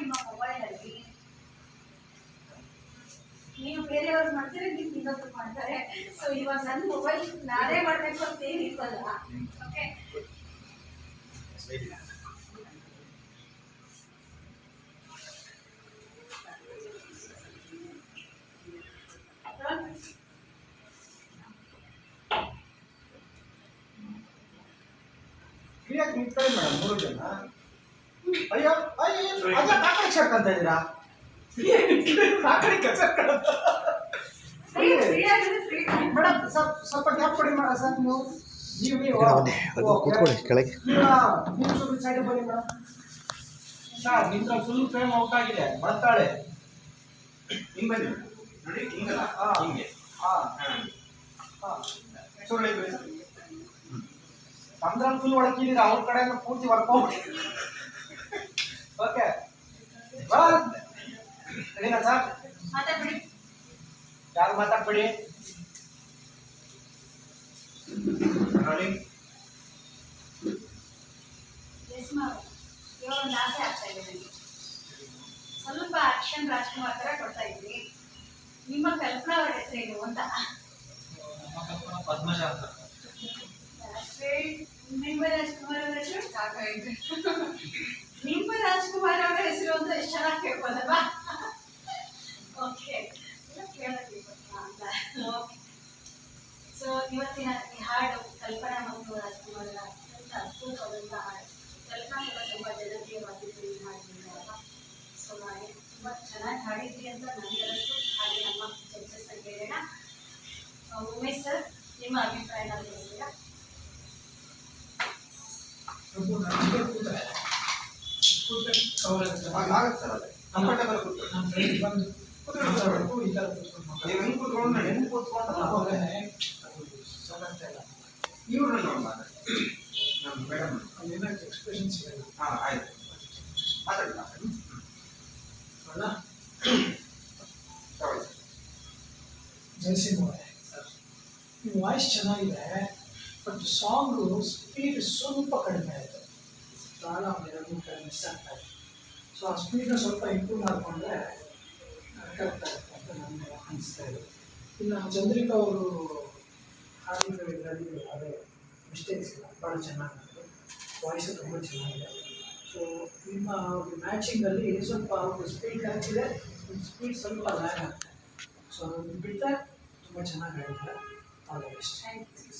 ನಿಮ್ಮ ಮೊಬೈಲಲ್ಲಿ ನೀವು ಬೇರೆಯವ್ರು ಮಾಡ್ತಾರೆ, ನೀವು ಇನ್ನೊಬ್ರು ಮಾಡ್ತಾರೆ. ಸೊ ಇವಾಗ ನನ್ನ ಮೊಬೈಲ್ ನಾನೇ ಮಾಡಬೇಕು ಅಂತ ಏನಿಲ್ವಲ್ಲ. ಓಕೆ, ಕ್ಲಿಯರ್ ನಿಂತ್ಕೊಳ್ಳಿ ಮೇಡಮ್, 3 ಜನ. ಅಯ್ಯೋ ಅಯ್ಯೋ ಅದ ಕಾಕಡಿ ಶರ್ಟ್ ಅಂತ ಇದ್ದೀರಾ? ಕಾಕಡಿ ಶರ್ಟ್ ಮೇಡಮ್, ಸ್ವಲ್ಪ ಗ್ಯಾಪ್ ಕೊಡಿ ಮೇಡಮ್. ಸರ್ ನೀವು ಕೂತ್ಕೊಳ್ಳಿ ಕೆಳಗೆ. ನೀವು ಸೈಡ್ ಬನ್ನಿ ಮೇಡಮ್. ಸರ್ ನಿಮ್ಗೆ ಫುಲ್ ಫ್ರೇಮ್ ಔಟ್ ಆಗಿದೆ, ಬರ್ತಾಳೆ. ಹಿಂಗೆ ಬನ್ನಿ ನೋಡಿ, ಹಿಂಗಲ್ಲ ಹಿಂಗೆ. ಸುಳ್ಳಿ ಅಂದ್ರಲ್ಲಿ ಫುಲ್ ಒಳಗಿದ್ದೀರಾ, ಅವ್ರ ಕಡೆಯಿಂದ ಪೂರ್ತಿ ವರ್ಕೌಟ್. ಓಕೆ ಸರಿನಾ ಸರ್? ಮಾತಾಡ್ಬಿಡಿ. ಯಾರು ಮಾತಾಡ್ಬೇಡಿ ನೋಡಿ. ಇವಾಗ ಒಂದು ಆಸೆ ಆಗ್ತಾ ಇದೆ ನನಗೆ. ಸ್ವಲ್ಪ ಆಕ್ಷನ್ ರಾಜ್ಕುಮಾರ್ ಥರ ಕೊಡ್ತಾ ಇದ್ವಿ. ನಿಮ್ಮ ಕಲ್ಪನಾ ಅವರ ಹೆಸರೇನು ಅಂತ. ಪದ್ಮಜ ಅಂತ. ನಿಮ್ಮ ರಾಜ್ಕುಮಾರ್ ಅವರ ಹೆಸರು ಸಾಕಾಯ್ತು. ನಿಮ್ಮ ರಾಜ್ಕುಮಾರ್ ಅವರ ಹೆಸರು ಅಂತ ಎಷ್ಟು ಚೆನ್ನಾಗಿ ಕೇಳ್ಬೋದಲ್ವಾ? ಓಕೆ, ಕೇಳಬೇಕು ಅಂತ. ಓಕೆ, ಸೊ ಇವತ್ತಿನ ಈ ಹಾಡು ಕಲ್ಪನಾ ಮತ್ತು ರಾಜ್ಕುಮಾರ್ ಅತ್ಯಂತ ಅದ್ಭುತವಾದಂಥ ಹಾಡು. ಕಲ್ಪನಾ ಕೂಡ ತುಂಬ ಜನಪ್ರಿಯವಾಗಿದ್ದು ಈ ಹಾಡಿನಿಂದ. ಸೊ ಹಾಗೆ ತುಂಬ ಚೆನ್ನಾಗಿ ಹಾಡಿದ್ರಿ ಅಂತ ನನಗೆ ಅನಿಸ್ತು. ಹಾಗೆ ನಮ್ಮ ಜಡ್ಜಸ್ ಅಂತ ಹೇಳೋಣ. ಉಮೇಶ್ ಸರ್, ನಿಮ್ಮ ಅಭಿಪ್ರಾಯನ ತಿಳಿಸ್ತೀರಾ? ಇವ್ರನ್ನ ನೋಡಿ ಮೇಡಮ್ ಎಕ್ಸ್ಪ್ರೆಷನ್ಸ್ ಇದೆ. ಹಾಂ ಆಯ್ತು, ಮಾತಾಡಿ. ಜಯಸಿಂಗ್ ಅವರೇ, ನಿಮ್ಮ ವಾಯ್ಸ್ ಚೆನ್ನಾಗಿದೆ, ಬಟ್ ಸಾಂಗು ಸ್ಪೀಡ್ ಸ್ವಲ್ಪ ಕಡಿಮೆ ಆಯಿತು. ತಾಳ ಎರಡು ಮಿಸ್ ಆಗ್ತಾ ಇದೆ. ಸೊ ಆ ಸ್ಪೀಡ್ನ ಸ್ವಲ್ಪ ಇಂಪ್ರೂವ್ ಮಾಡಿಕೊಂಡ್ರೆ ಕರೆಕ್ಟ್ ಆಗುತ್ತೆ ಅಂತ ನನಗೆ ಅನಿಸ್ತಾ ಇದೆ. ಇನ್ನು ಚಂದ್ರಿಕಾ ಅವರು ಹಾಡಿಗಳಲ್ಲಿ ಅದೇ ಮಿಸ್ಟೇಕ್ಸ್ ಇಲ್ಲ, ಭಾಳ ಚೆನ್ನಾಗಿತ್ತು. ವಾಯ್ಸು ತುಂಬ ಚೆನ್ನಾಗಿದೆ. ಸೊ ನಿಮ್ಮ ಮ್ಯಾಚಿಂಗಲ್ಲಿ ಸ್ವಲ್ಪ ಅವ್ರಿಗೆ ಸ್ಪೀಡ್ ಕರೆಕ್ಟಿದೆ, ಸ್ಪೀಡ್ ಸ್ವಲ್ಪ ಲ್ಯಾಗ್ ಆಗ್ತದೆ. ಸೊ ಅದನ್ನು ಬಿಟ್ಟರೆ ತುಂಬ ಚೆನ್ನಾಗಿ ಆಡಿದ್ದಾರೆ. All the best. Thank you.